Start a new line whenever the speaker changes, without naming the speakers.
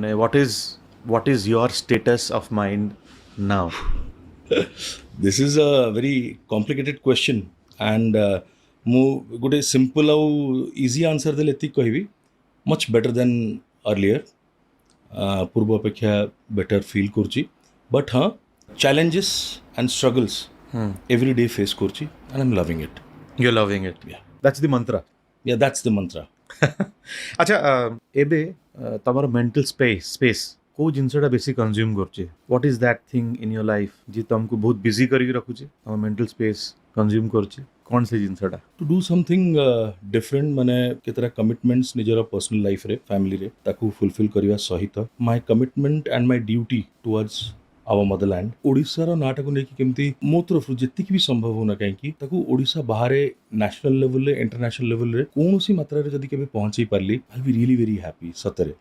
माने what is your status of mind now?
This is a very complicated question and ମୁଁ ଗୋଟେ simple ଆଉ easy answer ଦେଲେ ଏତିକି କହିବି much better than earlier ପୂର୍ବ ଅପେକ୍ଷା better feel କରୁଛି but ହଁ challenges and struggles every day face କରୁଛି and I'm loving it.
You're loving it.
Yeah.
That's the mantra.
Yeah, that's the mantra.
अच्छा एबे तमर मेंटल स्पेस को जिनसटा बेसी कंज्यूम करछे what is that thing in your life जे तुमको बहुत बिजी करके रखुछे तम मेंटल स्पेस कंज्यूम करछे कौन से जिनसटा
To do something different ମାନେ କେତେଟା କମିଟମେଣ୍ଟସ୍ ନିଜର ପର୍ସନାଲ ଲାଇଫରେ ଫ୍ୟାମିଲିରେ ତାକୁ ଫୁଲଫିଲ୍ କରିବା ସହିତ my commitment and my duty towards our motherland ओडिशार नाटाକୁ ନେଇକି କେମିତି ମୋ ତରଫରୁ ଯେତିକି ବି ସମ୍ଭବ ହଉନା କାହିଁକି ତାକୁ ଓଡ଼ିଶା ବାହାରେ ନ୍ୟାସନାଲ ଲେଭେଲରେ ଇଣ୍ଟରନ୍ୟାସନାଲ ଲେଭେଲରେ କୌଣସି ମାତ୍ରାରେ ଯଦି କେବେ ପହଞ୍ଚେଇ ପାରିଲି I B really very happy ସତରେ